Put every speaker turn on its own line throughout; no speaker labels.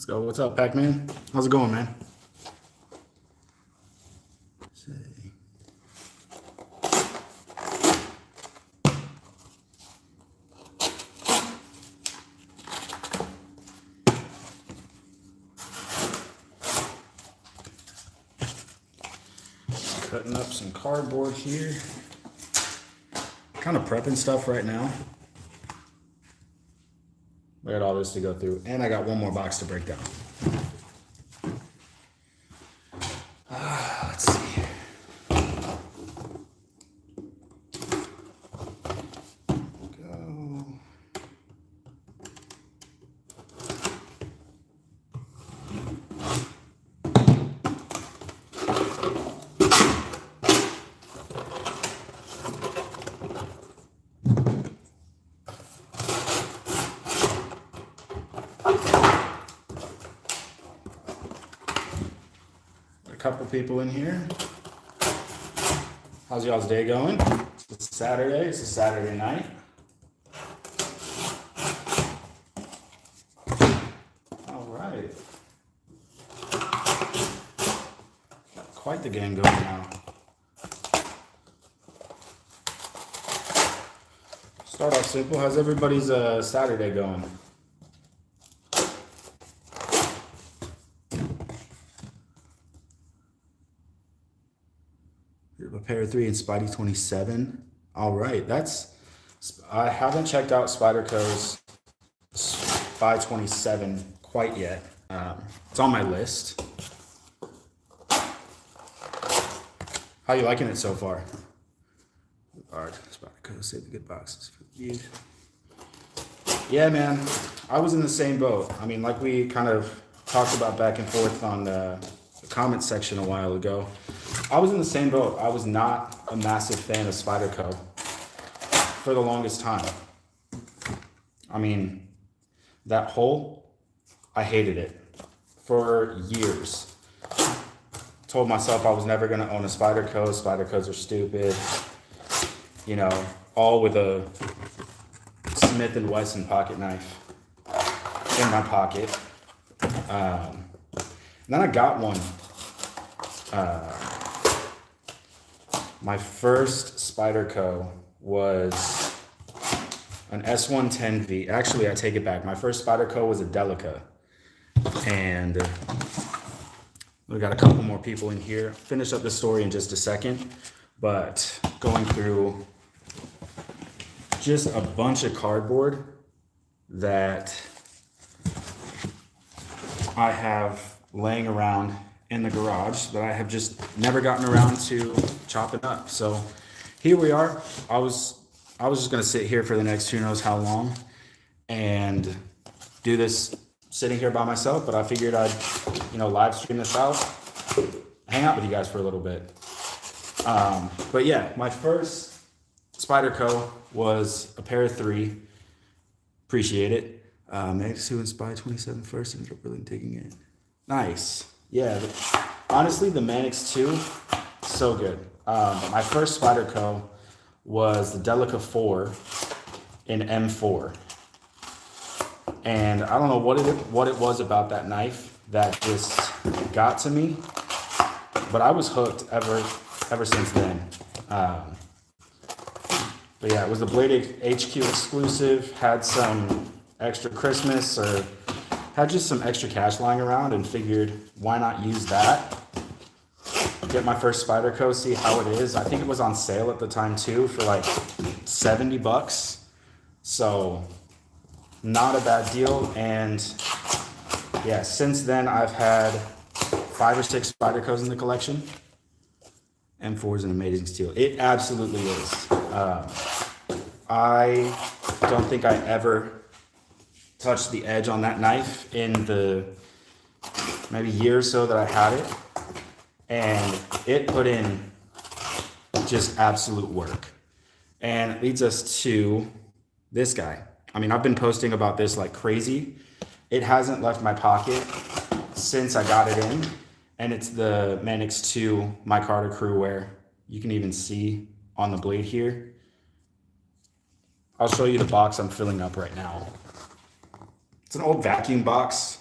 Let's go. What's up, Pac-Man? How's it going, man? Cutting up some cardboard here. Kind of prepping stuff right now. I got all this to go through, and I got one more box to break down. Let's see. Go. Couple people in here. How's y'all's day going? It's Saturday. It's a Saturday night. All right. Got quite the game going now. Start off simple. How's everybody's Saturday going? Pair 3 and Spidey 27. All right, I haven't checked out Spyderco's 527 quite yet. It's on my list. How you liking it so far? All right, Spyderco, save the good boxes for you. Yeah, man, I was in the same boat. I mean, like we kind of talked about back and forth on the comment section a while ago. I was in the same boat. I was not a massive fan of Spyderco for the longest time. I mean, that hole, I hated it for years. Told myself I was never going to own a Spyderco. Spydercos are stupid. You know, all with a Smith & Wesson pocket knife in my pocket. And then I got one. My first Spyderco was an S110V. Actually, I take it back. My first Spyderco was a Delica. And we got a couple more people in here. Finish up the story in just a second. But going through just a bunch of cardboard that I have laying around in the garage that I have just never gotten around to chopping up. So here we are. I was just gonna sit here for the next who knows how long and do this sitting here by myself, but I figured I'd, live stream this out, hang out with you guys for a little bit. But yeah, my first Spyderco was a pair of 3. Appreciate it. Manix 2 and Spy 27 first, ended up really taking it. Nice. Yeah, honestly, the Manix 2, so good. My first Spyderco was the Delica 4 in M4. And I don't know what it was about that knife that just got to me, but I was hooked ever since then. But yeah, it was the Blade HQ exclusive, had some extra Christmas or had just some extra cash lying around and figured why not use that. Get my first Spyderco, see how it is. I think it was on sale at the time too for like $70. So not a bad deal. And yeah, since then I've had 5 or 6 Spydercos in the collection. M4 is an amazing steel. It absolutely is. I don't think I ever touched the edge on that knife in the maybe year or so that I had it, and it put in just absolute work. And it leads us to this guy. I mean, I've been posting about this like crazy. It hasn't left my pocket since I got it in, and it's the Manix 2 Micarta Crew Wear. You can even see on the blade here. I'll show you the box I'm filling up right now. It's an old vacuum box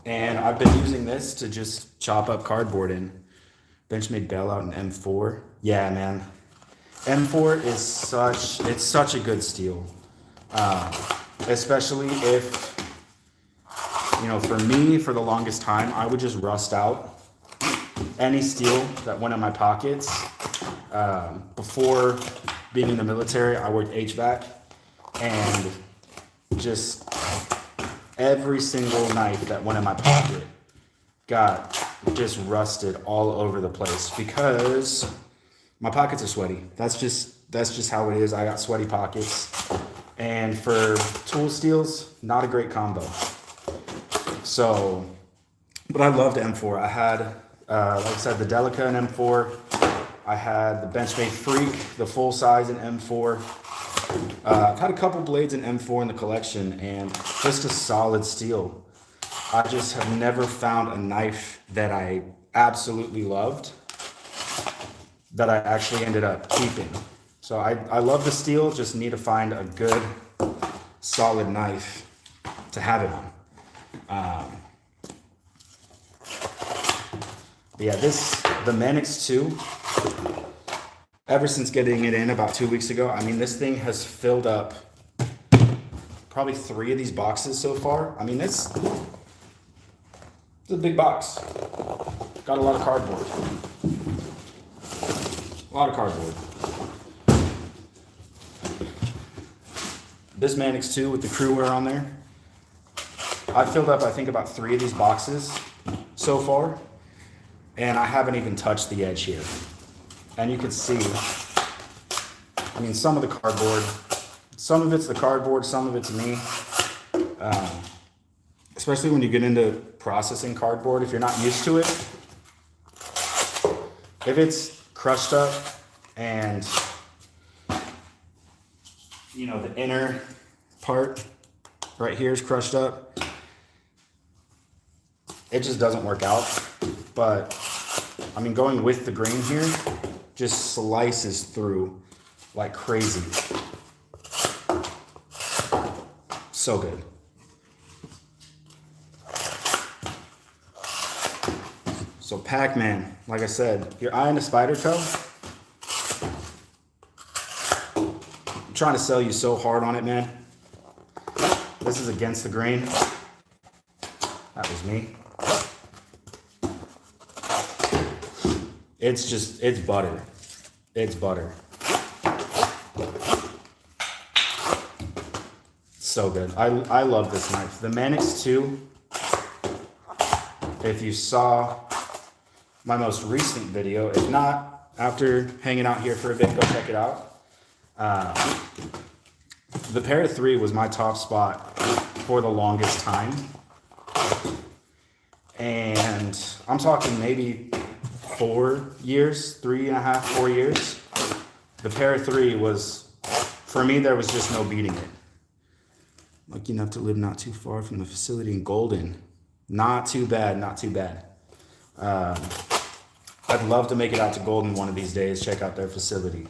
And I've been using this to just chop up cardboard in. Benchmade bailout in M4. Yeah, man. M4 is such a good steel. Especially if, for me, for the longest time, I would just rust out any steel that went in my pockets. Before being in the military, I worked HVAC, and just every single knife that went in my pocket got just rusted all over the place because my pockets are sweaty. That's just how it is. I got sweaty pockets. And for tool steels, not a great combo. So, but I loved M4. I had, like I said, the Delica in M4. I had the Benchmade Freak, the full size in M4. I've had a couple blades in M4 in the collection, and just a solid steel. I just have never found a knife that I absolutely loved that I actually ended up keeping. So I love the steel, just need to find a good, solid knife to have it on. But yeah, the Manix 2, ever since getting it in about 2 weeks ago, I mean, this thing has filled up probably 3 of these boxes so far. I mean, it's a big box. Got a lot of cardboard. A lot of cardboard. This Manix 2 with the Crewwear on there. I filled up, I think, about 3 of these boxes so far. And I haven't even touched the edge here. And you can see, I mean, some of the cardboard, some of it's the cardboard, some of it's me. Especially when you get into processing cardboard, if you're not used to it, if it's crushed up and, the inner part right here is crushed up, it just doesn't work out. But, I mean, going with the grain here just slices through like crazy. So good. So Pac-Man, like I said, your eye in the spider toe. I'm trying to sell you so hard on it, man. This is against the grain. That was me. It's butter. It's butter. So good. I love this knife. The Manix 2, if you saw my most recent video, if not, after hanging out here for a bit, go check it out. The Para 3 was my top spot for the longest time. And I'm talking maybe 4 years, 3.5, 4 years. The Para 3 was, for me, there was just no beating it. Lucky enough to live not too far from the facility in Golden. Not too bad, not too bad. I'd love to make it out to Golden one of these days, check out their facility.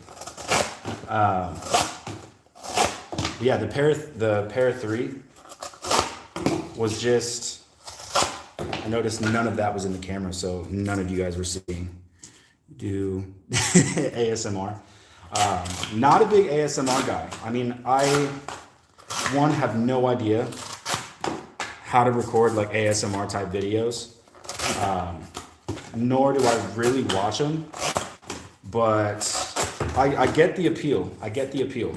Yeah, the Para 3 was just, I noticed none of that was in the camera, so none of you guys were seeing. Do ASMR. Not a big ASMR guy. I mean, one, have no idea how to record like ASMR type videos. Nor do I really watch them, but I get the appeal. I get the appeal.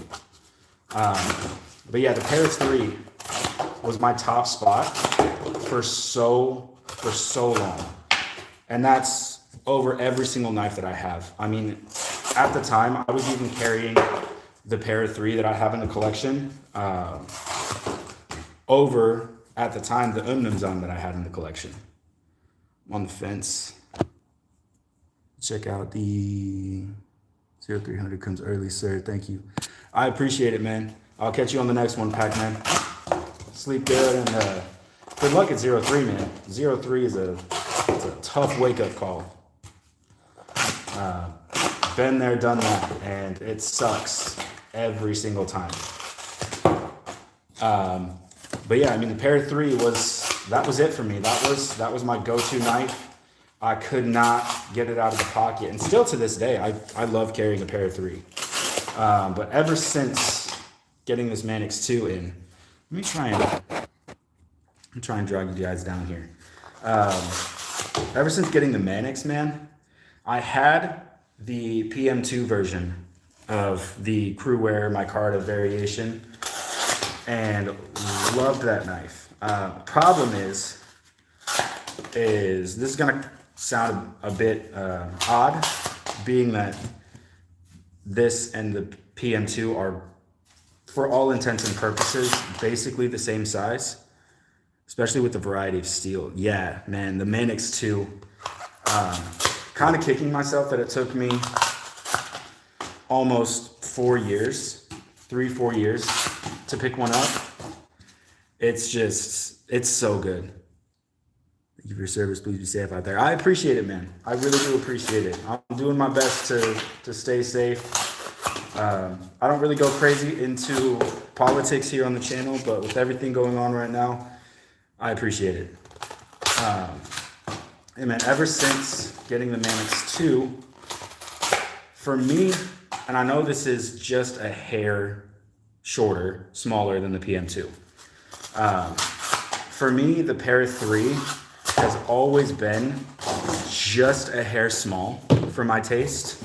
But yeah, the Para 3 was my top spot for so long. And that's over every single knife that I have. I mean, at the time, I was even carrying the Para 3 that I have in the collection over, at the time, the Umnumzan that I had in the collection. On the fence. Check out the 0300 comes early, sir. Thank you. I appreciate it, man. I'll catch you on the next one, Pac-Man. Sleep good and good luck at 03, man. 03 is a tough wake-up call. Been there, done that, and it sucks every single time. But yeah, I mean, the Para 3 was that was it for me. That was my go-to knife. I could not get it out of the pocket, and still to this day, I love carrying a Para 3. But ever since getting this Manix 2 in, let me try and drag you guys down here. Ever since getting the Manix, man, I had the PM2 version of the Crewwear micarta variation and loved that knife. Problem is this is gonna sound a bit odd, being that this and the PM2 are, for all intents and purposes, basically the same size, especially with the variety of steel. Yeah, man, the Manix 2, kind of kicking myself that it took me almost 4 years, 3-4 years to pick one up. It's so good. Thank you for your service. Please be safe out there. I appreciate it, man. I really do appreciate it. I'm doing my best to stay safe. I don't really go crazy into politics here on the channel, but with everything going on right now, I appreciate it. Hey man, ever since getting the Manix 2, for me, and I know this is just a hair shorter, smaller than the PM2. For me, the Para 3 has always been just a hair small for my taste.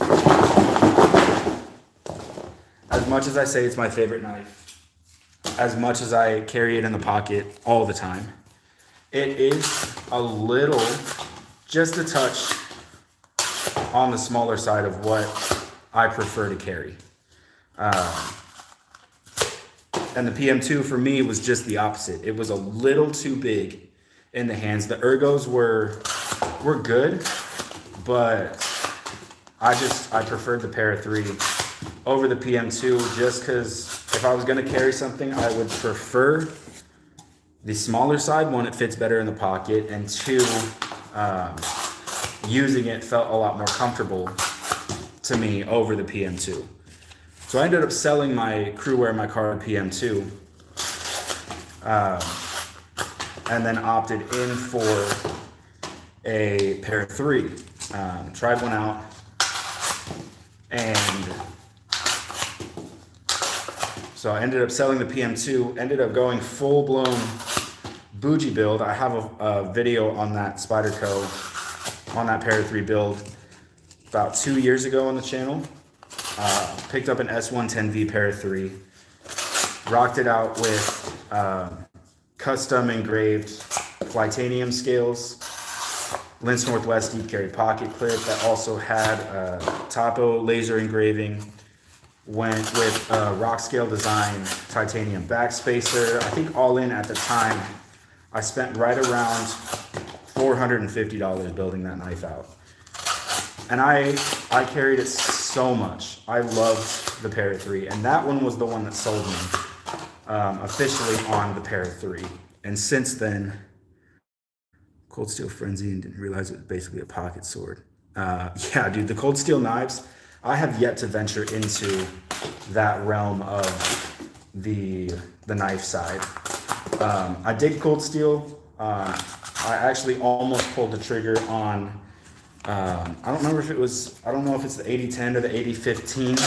As much as I say it's my favorite knife, as much as I carry it in the pocket all the time, it is a little, just a touch on the smaller side of what I prefer to carry. And the PM2 for me was just the opposite. It was a little too big in the hands. The ergos were good, but I preferred the Para 3 over the PM2 just because if I was going to carry something, I would prefer the smaller side. One, it fits better in the pocket, and two, using it felt a lot more comfortable to me over the PM2. So I ended up selling my Crewwear micarta PM2 and then opted in for a Para 3. Tried one out, and so I ended up selling the PM2, ended up going full-blown bougie build. I have a video on that Spyderco, on that Para 3 build about 2 years ago on the channel. Picked up an S110V Para 3, rocked it out with custom engraved Flytanium scales, Lince Northwest deep carry pocket clip that also had Topo laser engraving, went with rock scale design titanium backspacer. I think all in at the time, I spent right around $450 building that knife out. And I carried it so much. I loved the Para 3, and that one was the one that sold me officially on the Para 3. And since then, Cold Steel Frenzy, and didn't realize it was basically a pocket sword. Yeah, dude, the Cold Steel knives, I have yet to venture into that realm of the knife side. I dig Cold Steel. I actually almost pulled the trigger on, I don't remember if it was, I don't know if it's the 8010 or the 8015.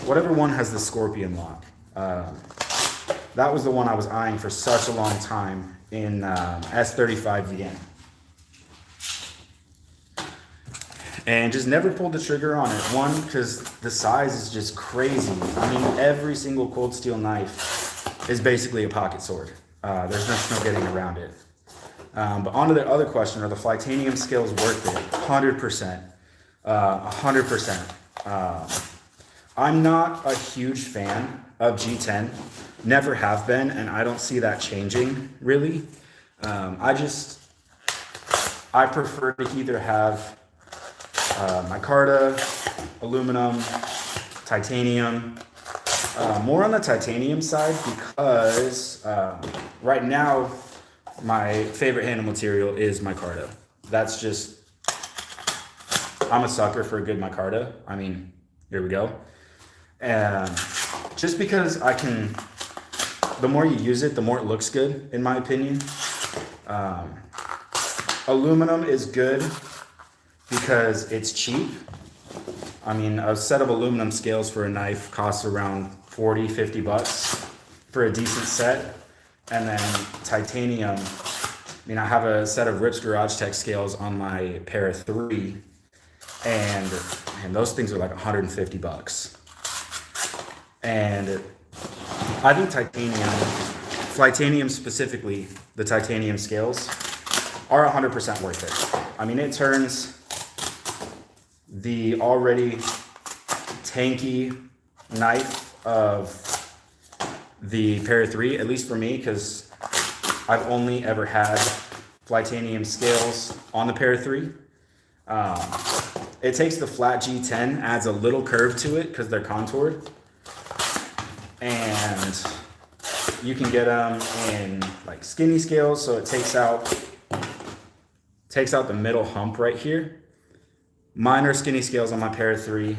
Whatever one has the Scorpion lock. That was the one I was eyeing for such a long time in S35VN. And just never pulled the trigger on it. One, because the size is just crazy. I mean, every single Cold Steel knife is basically a pocket sword. There's just no getting around it. But on to the other question, are the Flytanium scales worth it? 100%. 100%. I'm not a huge fan of G10. Never have been, and I don't see that changing, really. I prefer to either have micarta, aluminum, titanium. More on the titanium side because right now my favorite handle material is micarta. That's just, I'm a sucker for a good micarta. I mean, here we go. And just because I can the more you use it, the more it looks good, in my opinion. Aluminum is good because it's cheap. I mean, a set of aluminum scales for a knife costs around 40, 50 bucks for a decent set. And then titanium, I mean, I have a set of Rips Garage Tech scales on my Para 3, and those things are like 150 bucks. And I think titanium specifically, the titanium scales are 100% worth it. I mean, it turns the already tanky knife of the Para 3, at least for me, because I've only ever had titanium scales on the Para 3. It takes the flat G10, adds a little curve to it because they're contoured. And you can get them in like skinny scales, so it takes out the middle hump right here. Mine are skinny scales on my Para 3,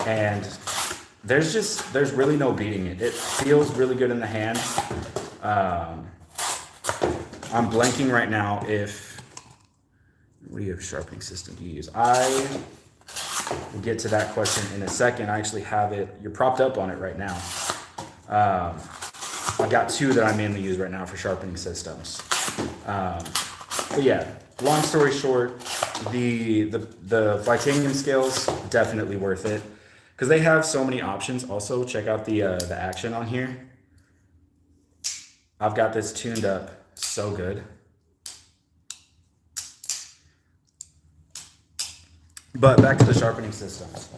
and there's really no beating it. It feels really good in the hand. I'm blanking right now what do you have sharpening system do you use? I will get to that question in a second. I actually have it, you're propped up on it right now. I got two that I mainly use right now for sharpening systems. But yeah, long story short, the titanium scales, definitely worth it because they have so many options. Also, check out the action on here. I've got this tuned up so good. But back to the sharpening systems.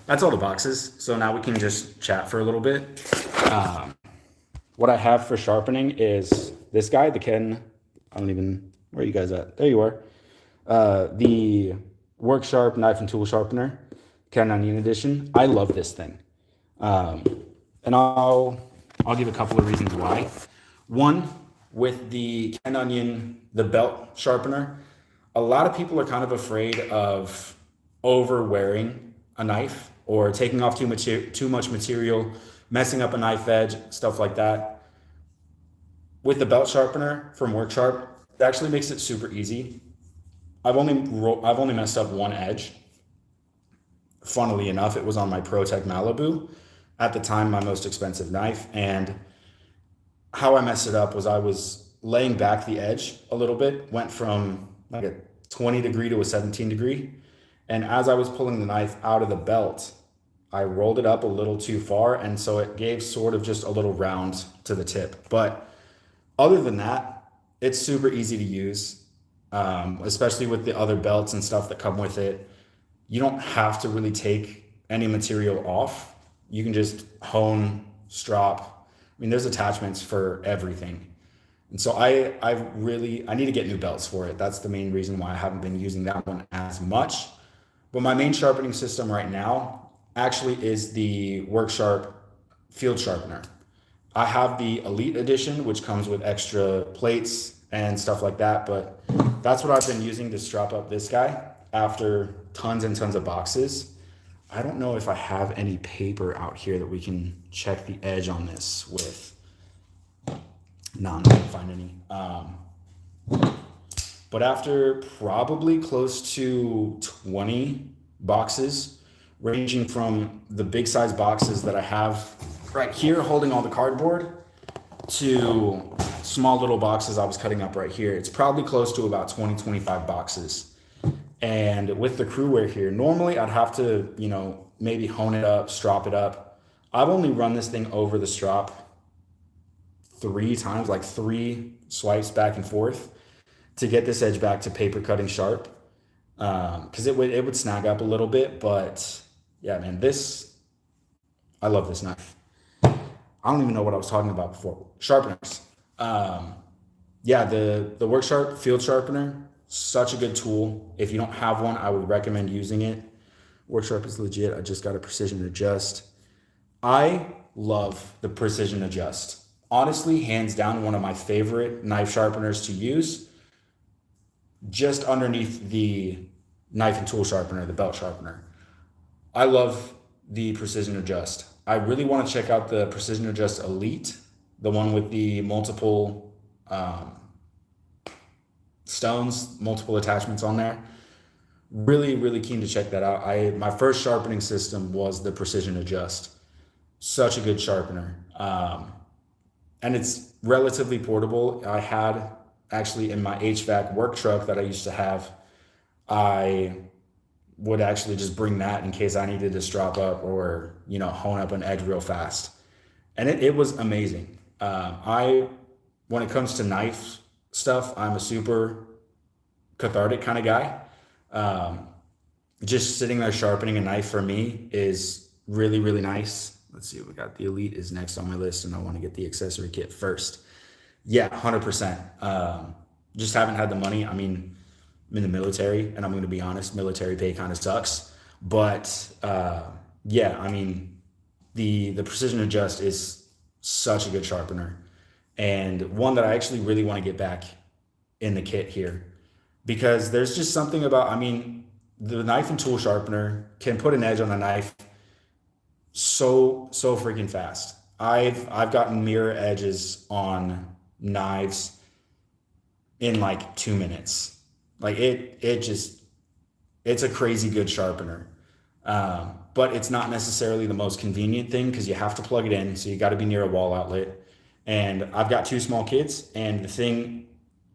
That's all the boxes. So now we can just chat for a little bit. What I have for sharpening is this guy, the Ken, where are you guys at? There you are. The Work Sharp Knife and Tool Sharpener, Ken Onion Edition. I love this thing. And I'll give a couple of reasons why. One, with the Ken Onion, the belt sharpener, a lot of people are kind of afraid of over wearing a knife or taking off too much material, messing up a knife edge, stuff like that. With the belt sharpener from Work Sharp, it actually makes it super easy. I've only messed up one edge. Funnily enough, it was on my ProTech Malibu, at the time my most expensive knife. And how I messed it up was I was laying back the edge a little bit, went from like a 20 degree to a 17 degree. And as I was pulling the knife out of the belt, I rolled it up a little too far. And so it gave sort of just a little round to the tip. But other than that, it's super easy to use, especially with the other belts and stuff that come with it. You don't have to really take any material off. You can just hone, strop. I mean, there's attachments for everything. And so I need to get new belts for it. That's the main reason why I haven't been using that one as much. But my main sharpening system right now actually is the Work Sharp Field Sharpener. I have the Elite Edition, which comes with extra plates and stuff like that. But that's what I've been using to strap up this guy after tons and tons of boxes. I don't know if I have any paper out here that we can check the edge on this with. No, I'm not gonna find any. But after probably close to 20 boxes, ranging from the big size boxes that I have right here holding all the cardboard to small little boxes I was cutting up right here, it's probably close to about 20, 25 boxes. And with the crew wear here, normally I'd have to, maybe hone it up, strop it up. I've only run this thing over the strop 3 times, like 3 swipes back and forth to get this edge back to paper cutting sharp. Because it would snag up a little bit, but yeah, man, I love this knife. I don't even know what I was talking about before. Sharpeners. Yeah, the Work Sharp Field Sharpener, such a good tool. If you don't have one, I would recommend using it. Work Sharp is legit. I just got a Precision Adjust. I love the Precision Adjust. Honestly, hands down, one of my favorite knife sharpeners to use. Just underneath the knife and tool sharpener, the belt sharpener. I love the Precision Adjust. I really want to check out the Precision Adjust Elite the one with the multiple stones, multiple attachments on there. Really, really keen to check that out. My first sharpening system was the Precision Adjust. Such a good sharpener. And it's relatively portable. I had actually in my HVAC work truck that I used to have, I would actually just bring that in case I needed to strap up or, hone up an edge real fast. And it was amazing. When it comes to knife stuff, I'm a super cathartic kind of guy. Just sitting there sharpening a knife for me is really, really nice. Let's see, we got the Elite is next on my list, and I want to get the accessory kit first. Yeah, 100%. Just haven't had the money. I mean, I'm in the military, and I'm going to be honest, military pay kind of sucks. But yeah, I mean, the Precision Adjust is such a good sharpener, and one that I actually really want to get back in the kit here, because there's just something about, I mean, the knife and tool sharpener can put an edge on a knife so freaking fast. I've gotten mirror edges on knives in like 2 minutes. Like it's a crazy good sharpener. But it's not necessarily the most convenient thing because you have to plug it in. So you got to be near a wall outlet. And I've got 2 small kids, and the thing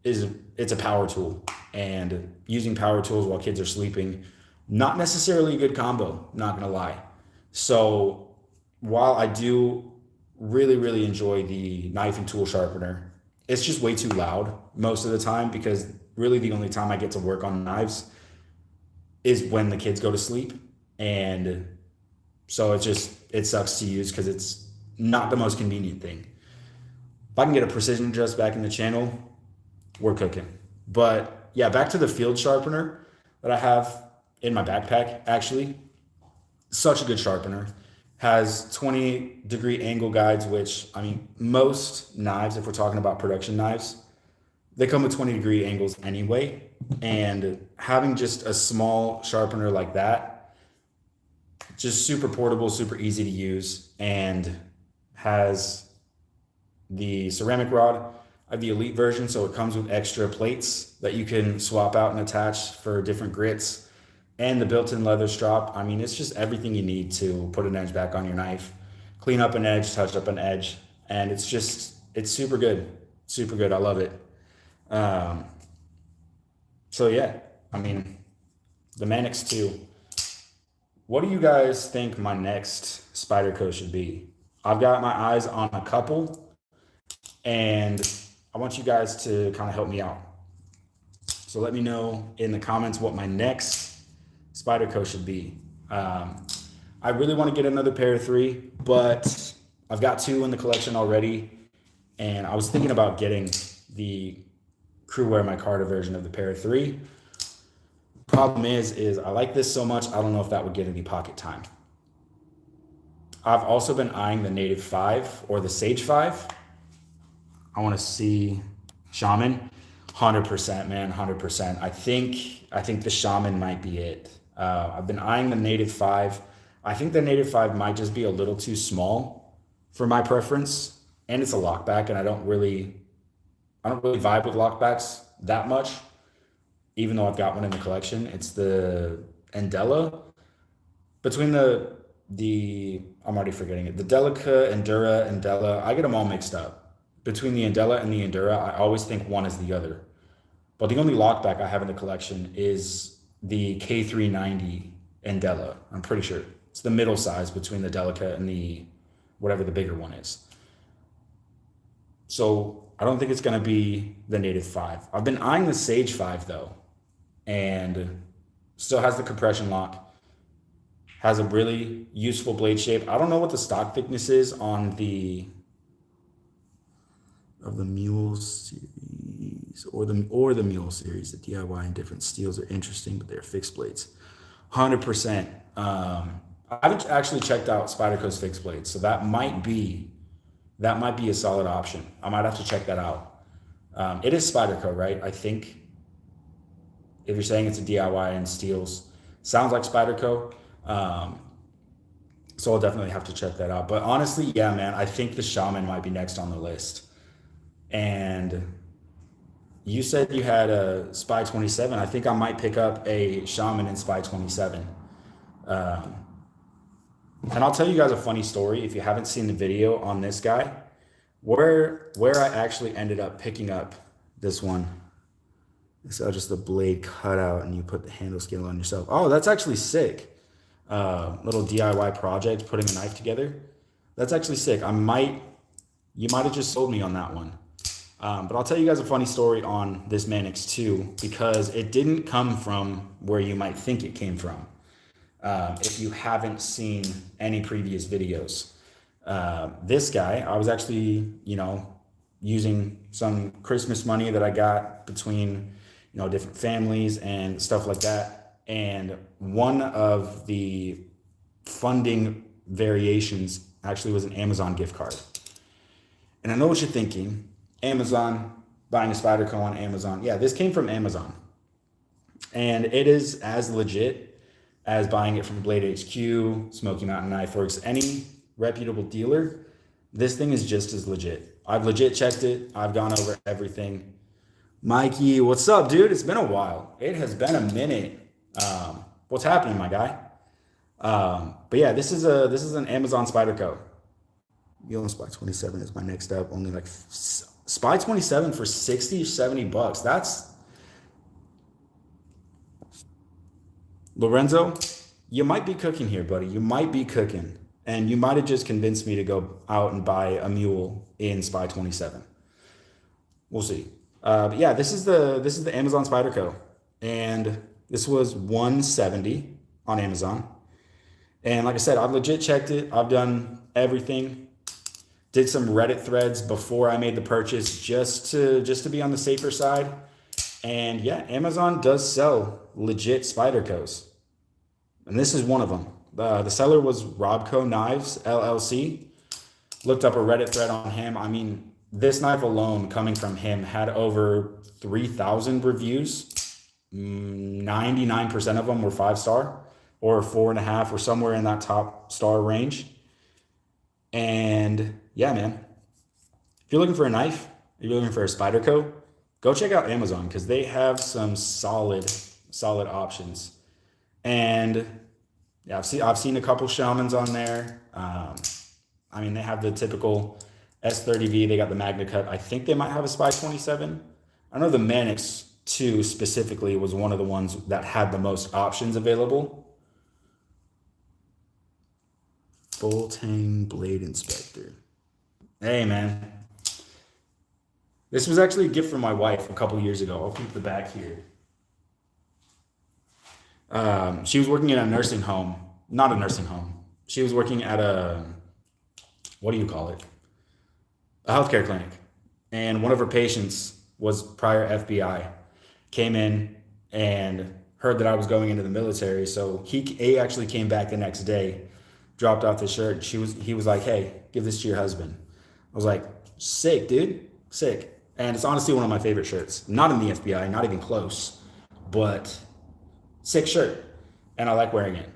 is, it's a power tool, and using power tools while kids are sleeping, not necessarily a good combo, not gonna lie. So while I do really, really enjoy the knife and tool sharpener, it's just way too loud most of the time, because really the only time I get to work on knives is when the kids go to sleep. And so it sucks to use because it's not the most convenient thing. If I can get a Precision Adjust back in the channel, we're cooking. But yeah, back to the field sharpener that I have in my backpack, actually. Such a good sharpener. Has 20-degree angle guides, which, I mean, most knives, if we're talking about production knives, they come with 20-degree angles anyway. And having just a small sharpener like that, just super portable, super easy to use, and has the ceramic rod. I have the Elite version, so it comes with extra plates that you can swap out and attach for different grits, and the built-in leather strap. I mean, it's just everything you need to put an edge back on your knife, clean up an edge, touch up an edge, and it's super good. Super good. I love it. So yeah, I mean, the Manix 2. What do you guys think my next Spyderco should be? I've got my eyes on a couple, and I want you guys to kind of help me out. So let me know in the comments what my next Spyderco should be. I really want to get another Para 3, but I've got 2 in the collection already. And I was thinking about getting the Crew-Wear Micarta version of the Para 3. Problem is I like this so much, I don't know if that would get any pocket time. I've also been eyeing the Native 5 or the Sage 5. I want to see Shaman. 100%, man, 100%. I think the Shaman might be it. I've been eyeing the Native 5. I think the Native 5 might just be a little too small for my preference, and it's a lockback, and I don't really vibe with lockbacks that much, even though I've got one in the collection. It's the Endella. Between the I'm already forgetting it. The Delica, Endura, Endella, I get them all mixed up. Between the Endella and the Endura, I always think one is the other. But the only lockback I have in the collection is the K390 Endella. I'm pretty sure. It's the middle size between the Delica and the whatever the bigger one is. So I don't think it's going to be the Native 5. I've been eyeing the Sage 5 though, and still has the compression lock. Has a really useful blade shape. I don't know what the stock thickness is on the Mule series or the Mule series. The DIY and different steels are interesting, but they're fixed blades. 100%. I haven't actually checked out Spyderco's fixed blades, so that might be a solid option. I might have to check that out. It is Spyderco, right? I think if you're saying it's a DIY and steels, sounds like Spyderco. So I'll definitely have to check that out. But honestly, yeah, man, I think the Shaman might be next on the list. And you said you had a Spy 27. I think I might pick up a Shaman in Spy 27. Um, and I'll tell you guys a funny story if you haven't seen the video on this guy. Where I actually ended up picking up this one. So just the blade cut out and you put the handle scale on yourself. Oh, that's actually sick. Little DIY project, putting a knife together. That's actually sick. You might have just sold me on that one. But I'll tell you guys a funny story on this Manix 2 because it didn't come from where you might think it came from. If you haven't seen any previous videos, this guy, I was actually, using some Christmas money that I got between, different families and stuff like that. And one of the funding variations actually was an Amazon gift card. And I know what you're thinking. Amazon, buying a Spyderco on Amazon. Yeah, this came from Amazon. And it is as legit as buying it from Blade HQ, Smoky Mountain Knife Works, any reputable dealer. This thing is just as legit. I've legit checked it. I've gone over everything. Mikey, what's up, dude? It's been a while. It has been a minute. What's happening, my guy? But yeah, this is an Amazon Spyderco. Yellow Spy 27 is my next up. Only like Spy 27 for 60, 70 bucks. That's Lorenzo. You might be cooking here, buddy. You might be cooking. And you might have just convinced me to go out and buy a mule in Spy 27. We'll see. But yeah, this is the Amazon Spyderco. And this was $170 on Amazon. And like I said, I've legit checked it. I've done everything. Did some Reddit threads before I made the purchase just to be on the safer side. And yeah, Amazon does sell legit Spydercos. And this is one of them. The seller was Robco Knives, LLC. Looked up a Reddit thread on him. I mean, this knife alone coming from him had over 3,000 reviews. 99% of them were 5-star or 4.5 or somewhere in that top star range. And yeah, man, if you're looking for a knife, if you're looking for a Spyderco, go check out Amazon because they have some solid options. And yeah, I've seen a couple Shamans on there. I mean, they have the typical S30V. They got the Magna Cut. I think they might have a Spy 27. I know the Manix 2 specifically was one of the ones that had the most options available. Full Tang Blade Inspector. Hey, man. This was actually a gift from my wife a couple years ago. I'll keep the back here. She was working in a nursing home. Not a nursing home. She was working at what do you call it? A healthcare clinic. And one of her patients was prior FBI. Came in and heard that I was going into the military. So he actually came back the next day, dropped off the shirt. He was like, hey, give this to your husband. I was like, sick, dude. Sick. And it's honestly one of my favorite shirts. Not in the FBI, not even close. But sick shirt. And I like wearing it.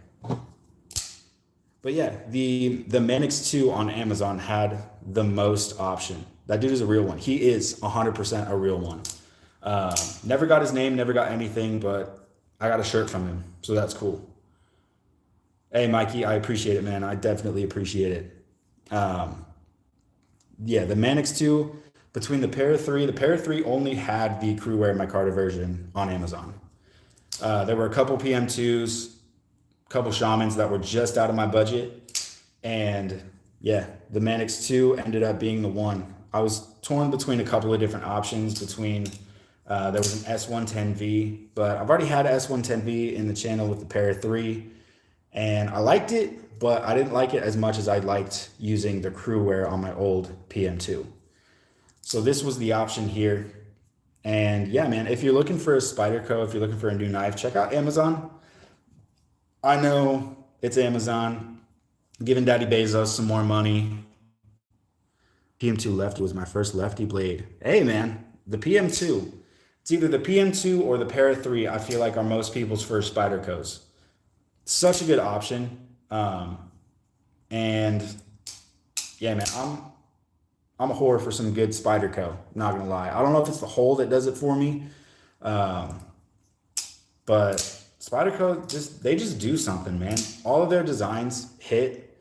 But yeah, the Manix 2 on Amazon had the most option. That dude is a real one. He is 100% a real one. Never got his name, never got anything, but I got a shirt from him. So that's cool. Hey, Mikey, I appreciate it, man. I definitely appreciate it. Yeah, the Manix 2, between the Para 3, the Para 3 only had the Crewwear micarta version on Amazon. There were a couple PM2s, a couple Shamans that were just out of my budget. And yeah, the Manix 2 ended up being the one. I was torn between a couple of different options between, there was an S110V, but I've already had an S110V in the channel with the Para 3. And I liked it, but I didn't like it as much as I liked using the Crewwear on my old PM2. So this was the option here. And yeah, man, if you're looking for a Spyderco, if you're looking for a new knife, check out Amazon. I know it's Amazon, giving Daddy Bezos some more money. PM2 lefty was my first lefty blade. Hey, man, the PM2. It's either the PM2 or the Para 3, I feel like, are most people's first Spydercos. Such a good option. And yeah, man, I'm a whore for some good Spyderco. Not gonna lie. I don't know if it's the hole that does it for me, um, but Spyderco they just do something, man. All of their designs hit.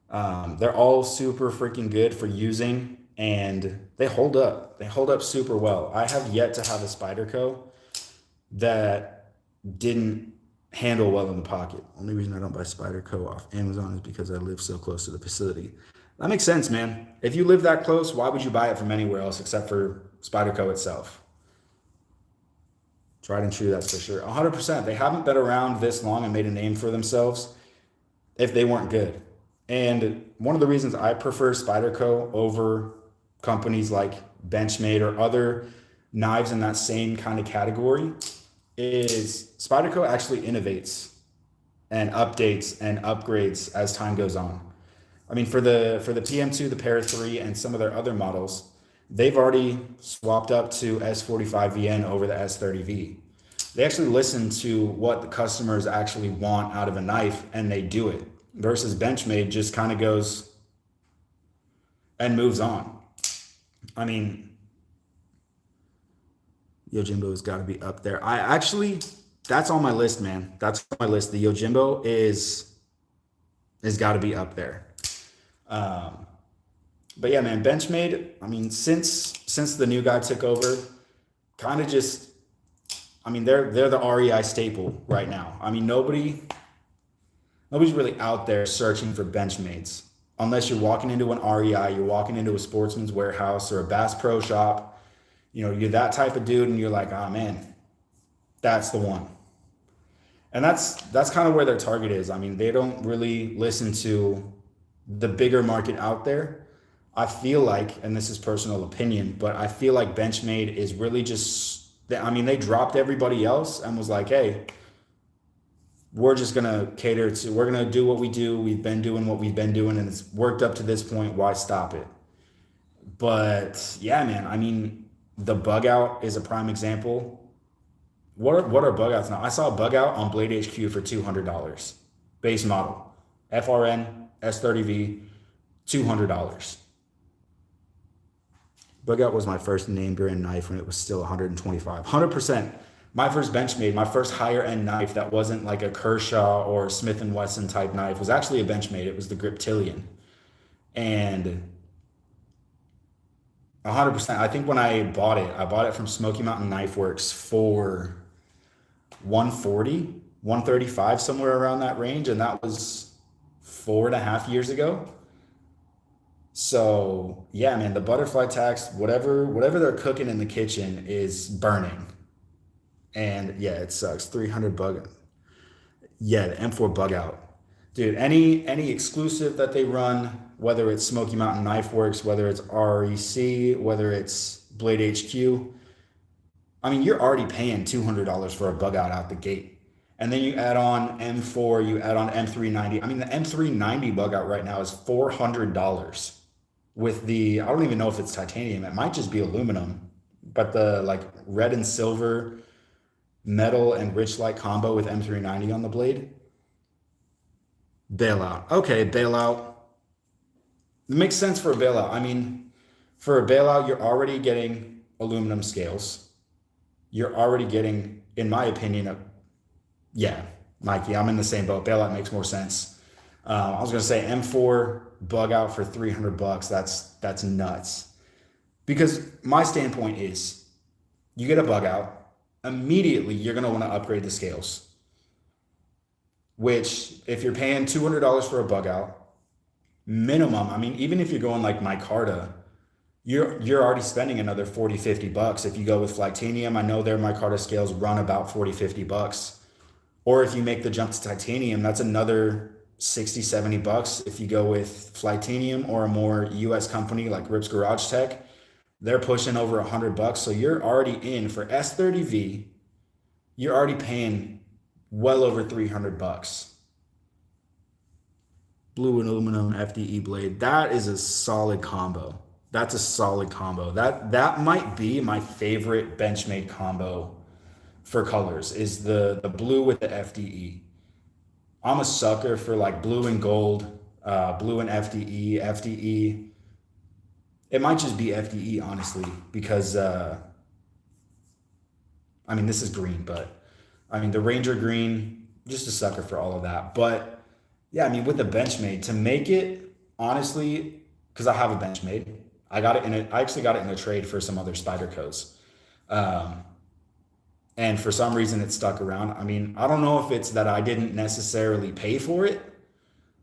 They're all super freaking good for using, and they hold up. They hold up super well. I have yet to have a Spyderco that didn't handle well in the pocket. Only reason I don't buy Spyderco off Amazon is because I live so close to the facility. That makes sense, man. If you live that close, why would you buy it from anywhere else except for Spyderco itself? Tried and true, that's for sure. 100%. They haven't been around this long and made a name for themselves if they weren't good. And one of the reasons I prefer Spyderco over companies like Benchmade or other knives in that same kind of category is Spyderco actually innovates and updates and upgrades as time goes on. I mean, for the PM2, the Para 3, and some of their other models, they've already swapped up to S45VN over the S30V. They actually listen to what the customers actually want out of a knife, and they do it. Versus Benchmade just kind of goes and moves on. I mean, Yojimbo's got to be up there. That's on my list, man. That's on my list. The Yojimbo is got to be up there. But yeah, man, Benchmade, I mean, since the new guy took over, kind of just, I mean, they're the REI staple right now. I mean, nobody's really out there searching for Benchmades unless you're walking into an REI, you're walking into a Sportsman's Warehouse or a Bass Pro Shop. You know, you're that type of dude, and you're like, oh man, that's the one. And that's kind of where their target is. I mean, they don't really listen to the bigger market out there. I feel like, and this is personal opinion, but I feel like Benchmade is really just, I mean, they dropped everybody else and was like, hey, we're just going to we're going to do what we do. We've been doing what we've been doing, and it's worked up to this point. Why stop it? But yeah, man, I mean, the Bug Out is a prime example. What are Bug Outs now? I saw a Bug Out on Blade HQ for $200. Base model. FRN, S30V, $200. Bug Out was my first name brand knife when it was still $125. 100%. My first Benchmade, my first higher end knife that wasn't like a Kershaw or Smith & Wesson type knife was actually a Benchmade. It was the Griptilian. And 100%. I think when I bought it from Smoky Mountain Knife Works for $140, $135, somewhere around that range. And that was 4.5 years ago. So yeah, man, the butterfly tax, whatever they're cooking in the kitchen is burning. And yeah, it sucks. 300 bug. Yeah, the M4 Bug Out. Dude, any exclusive that they run, whether it's Smoky Mountain Knife Works, whether it's REC, whether it's Blade HQ, I mean, you're already paying $200 for a Bug Out the gate. And then you add on M4, you add on M390. I mean, the M390 Bug Out right now is $400 with the, I don't even know if it's titanium. It might just be aluminum, but the like red and silver metal and Richlight combo with M390 on the blade. Bailout. Okay, bailout. It makes sense for a bailout. I mean, for a bailout, you're already getting aluminum scales. You're already getting, in my opinion, yeah, Mikey, I'm in the same boat. Bailout makes more sense. I was gonna say M4 Bug Out for $300. That's nuts. Because my standpoint is, you get a Bug Out, immediately you're gonna want to upgrade the scales. Which, if you're paying $200 for a Bug Out, minimum, I mean, even if you're going like Micarta, you're already spending another $40-$50. If you go with Flightanium, I know their Micarta scales run about $40-$50. Or if you make the jump to titanium, that's another $60-$70. If you go with Flightanium or a more US company like Rips Garage Tech, they're pushing over $100. So you're already in for S30V, you're already paying well over $300. Blue and aluminum FDE blade. That is a solid combo. That's a solid combo. That might be my favorite Benchmade combo for colors, is the blue with the FDE. I'm a sucker for like blue and gold blue and FDE. It might just be FDE, honestly, because, I mean, this is green, but, I mean, the Ranger green, just a sucker for all of that. But, yeah, I mean, with the Benchmade, to make it, honestly, because I have a Benchmade, I actually got it in a trade for some other Spyderco's. And for some reason it stuck around. I mean, I don't know if it's that I didn't necessarily pay for it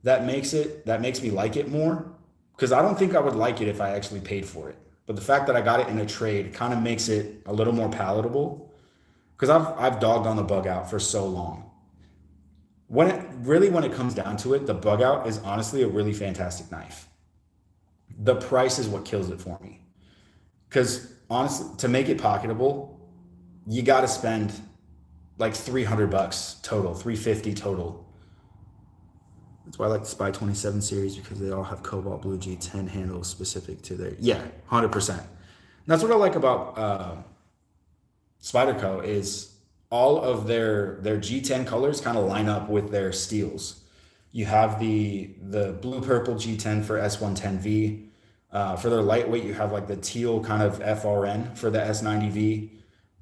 that makes me like it more, because I don't think I would like it if I actually paid for it. But the fact that I got it in a trade kind of makes it a little more palatable, because I've dogged on the bug out for so long. When it comes down to it, the bug out is honestly a really fantastic knife. The price is what kills it for me. Because honestly, to make it pocketable, you got to spend like $300 total, $350 total. That's why I like the Spy 27 series, because they all have cobalt blue G10 handles specific to their, 100%. And that's what I like about Spyderco is all of their G10 colors kind of line up with their steels. You have the blue purple G10 for S110V. For their lightweight, you have like the teal kind of FRN for the S90V.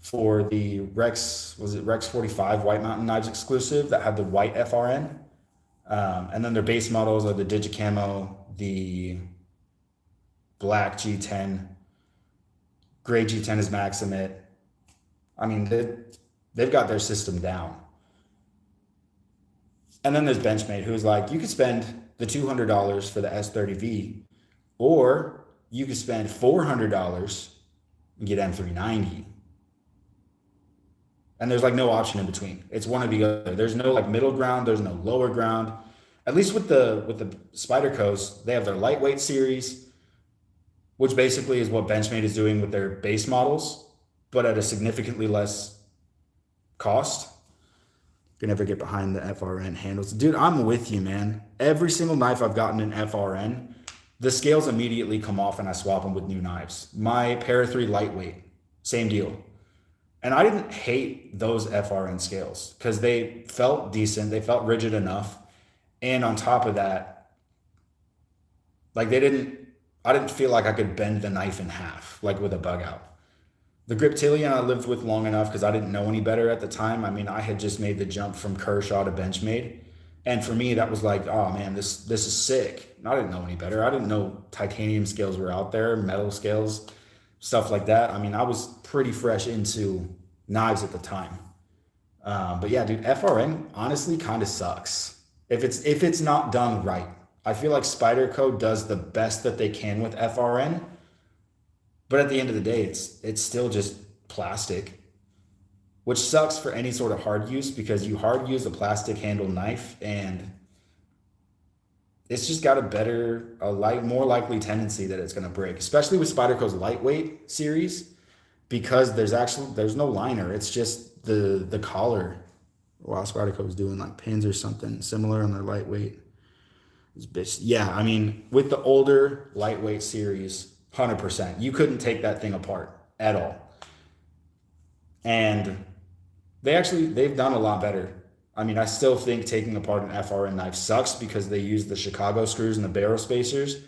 For the Rex 45 White Mountain Knives exclusive that had the white FRN. And then their base models are the Digicamo, the black G10, gray G10 is Maximit. I mean, they've got their system down. And then there's Benchmade, who's like, you could spend the $200 for the S30V, or you could spend $400 and get M390. And there's like no option in between. It's one or the other. There's no like middle ground. There's no lower ground. At least with the Spyderco's, they have their lightweight series, which basically is what Benchmade is doing with their base models, but at a significantly less cost. You can never get behind the FRN handles. Dude, I'm with you, man. Every single knife I've gotten in FRN, the scales immediately come off and I swap them with new knives. My Para 3 lightweight, same deal. And I didn't hate those FRN scales because they felt decent. They felt rigid enough. And on top of that, like I didn't feel like I could bend the knife in half, like with a bug out. The Griptilian I lived with long enough because I didn't know any better at the time. I mean, I had just made the jump from Kershaw to Benchmade. And for me, that was like, oh man, this is sick. And I didn't know any better. I didn't know titanium scales were out there, metal scales, stuff like that. I mean, I was pretty fresh into knives at the time. But yeah, dude, FRN honestly kind of sucks if it's not done right. I feel like Spyderco does the best that they can with FRN, but at the end of the day, it's still just plastic, which sucks for any sort of hard use because you hard use a plastic handle knife and it's just got a more likely tendency that it's going to break, especially with Spyderco's lightweight series, because there's no liner. It's just the collar. While Spyderco was doing like pins or something similar on their lightweight. Yeah, I mean, with the older lightweight series, 100%, you couldn't take that thing apart at all. And they've done a lot better. I mean, I still think taking apart an FRN knife sucks because they use the Chicago screws and the barrel spacers.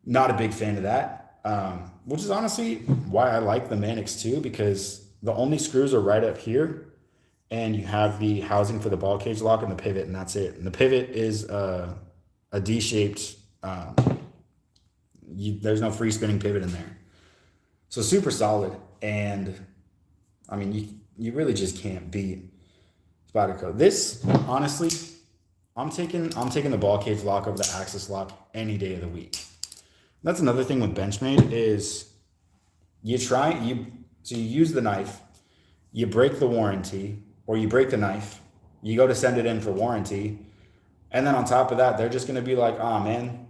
Not a big fan of that, which is honestly why I like the Manix too, because the only screws are right up here, and you have the housing for the ball cage lock and the pivot, and that's it. And the pivot is a D-shaped. There's no free spinning pivot in there, so super solid. And I mean, you really just can't beat Spyderco. This, honestly, I'm taking the ball cage lock over the Axis lock any day of the week. That's another thing with Benchmade is you use the knife, you break the warranty, or you break the knife, you go to send it in for warranty, and then on top of that, they're just going to be like, oh man,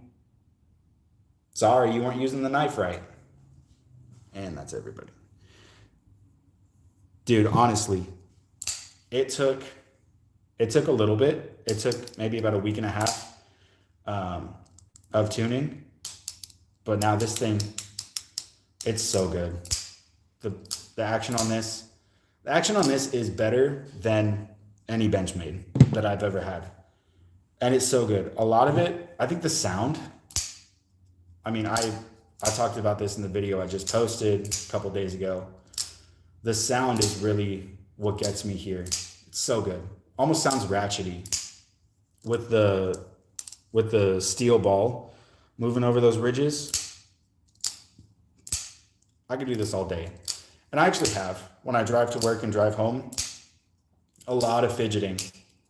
sorry, you weren't using the knife right. And that's everybody. Dude, honestly, it took a little bit. It took maybe about a week and a half of tuning. But now this thing, it's so good. The action on this is better than any Benchmade that I've ever had. And it's so good. A lot of it, I think the sound, I mean, I talked about this in the video I just posted a couple days ago. The sound is really what gets me here. It's so good. Almost sounds ratchety with the steel ball moving over those ridges. I could do this all day. And I actually have, when I drive to work and drive home, a lot of fidgeting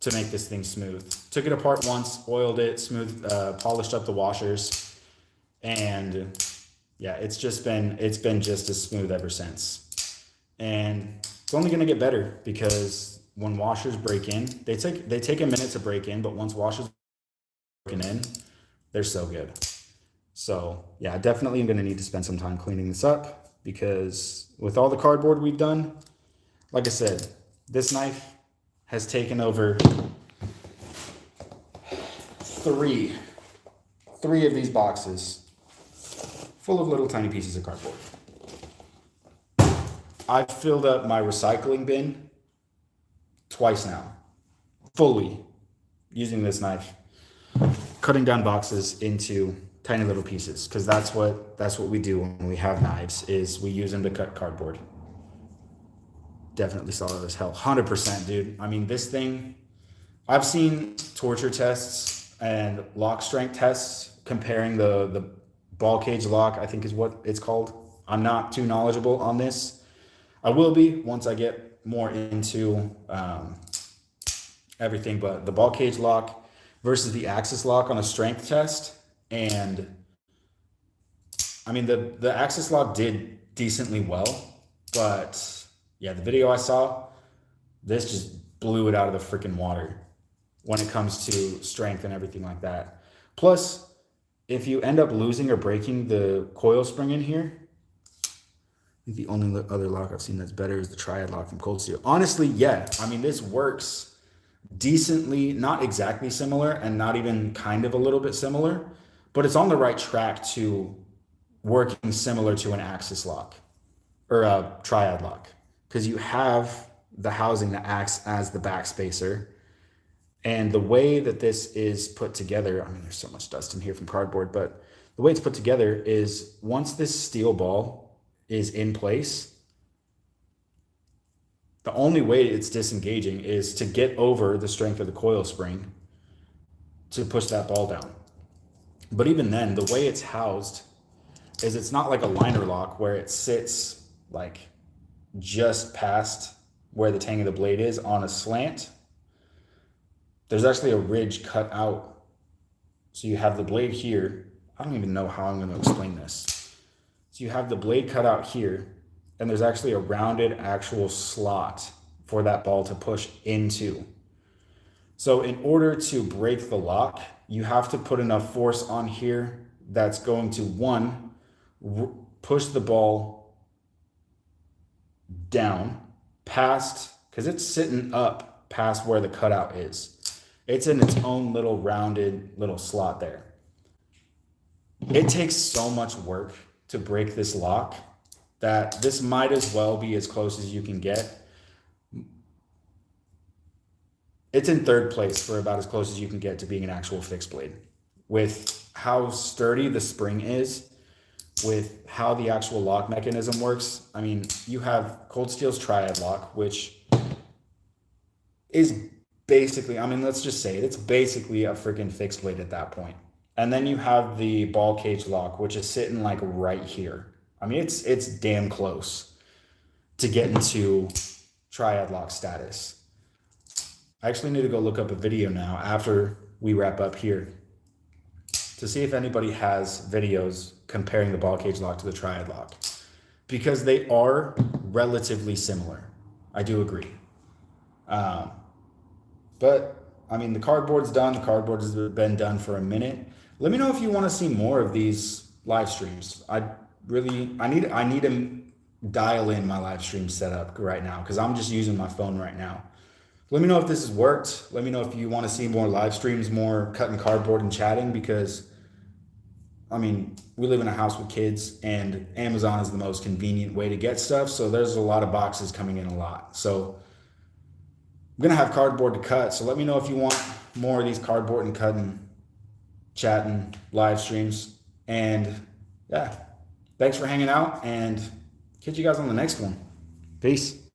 to make this thing smooth. Took it apart once, oiled it, polished up the washers, and yeah, it's been just as smooth ever since. And it's only gonna get better because when washers break in, they take a minute to break in, but once washers break in, they're so good. So yeah, definitely I'm gonna need to spend some time cleaning this up because with all the cardboard we've done, like I said, this knife has taken over three of these boxes full of little tiny pieces of cardboard. I've filled up my recycling bin twice now, fully using this knife, cutting down boxes into tiny little pieces, because that's what we do when we have knives, is we use them to cut cardboard. Definitely solid as hell. 100%, dude. I mean, this thing, I've seen torture tests and lock strength tests comparing the ball cage lock, I think is what it's called. I'm not too knowledgeable on this. I will be once I get more into everything, but the ball cage lock versus the axis lock on a strength test. And I mean, the axis lock did decently well, but yeah, the video I saw, this just blew it out of the freaking water when it comes to strength and everything like that. Plus, if you end up losing or breaking the coil spring in here, I think the only other lock I've seen that's better is the Triad lock from Cold Steel. Honestly, yeah. I mean, this works decently, not exactly similar and not even kind of a little bit similar, but it's on the right track to working similar to an axis lock or a Triad lock, because you have the housing that acts as the back spacer. And the way that this is put together, I mean, there's so much dust in here from cardboard, but the way it's put together is once this steel ball is in place, the only way it's disengaging is to get over the strength of the coil spring to push that ball down. But even then, the way it's housed is it's not like a liner lock where it sits like just past where the tang of the blade is on a slant. There's actually a ridge cut out. So you have the blade here. I don't even know how I'm going to explain this. So you have the blade cut out here, and there's actually a rounded actual slot for that ball to push into. So in order to break the lock, you have to put enough force on here that's going to, one, push the ball down past, because it's sitting up past where the cutout is. It's in its own little rounded little slot there. It takes so much work to break this lock that this might as well be as close as you can get. It's in third place for about as close as you can get to being an actual fixed blade. With how sturdy the spring is, with how the actual lock mechanism works. I mean, you have Cold Steel's Triad lock, which is basically, I mean, let's just say it, it's basically a freaking fixed blade at that point. And then you have the ball cage lock, which is sitting like right here. I mean, it's damn close to getting to Triad lock status. I actually need to go look up a video now after we wrap up here to see if anybody has videos comparing the ball cage lock to the Triad lock, because they are relatively similar. I do agree. But I mean, the cardboard's done. The cardboard has been done for a minute. Let me know if you want to see more of these live streams. I need to dial in my live stream setup right now, because I'm just using my phone right now. Let me know if this has worked. Let me know if you want to see more live streams, more cutting cardboard and chatting, because I mean, we live in a house with kids and Amazon is the most convenient way to get stuff. So there's a lot of boxes coming in a lot. So I'm going to have cardboard to cut. So let me know if you want more of these cardboard and cutting, chatting, live streams. And yeah, thanks for hanging out, and catch you guys on the next one. Peace.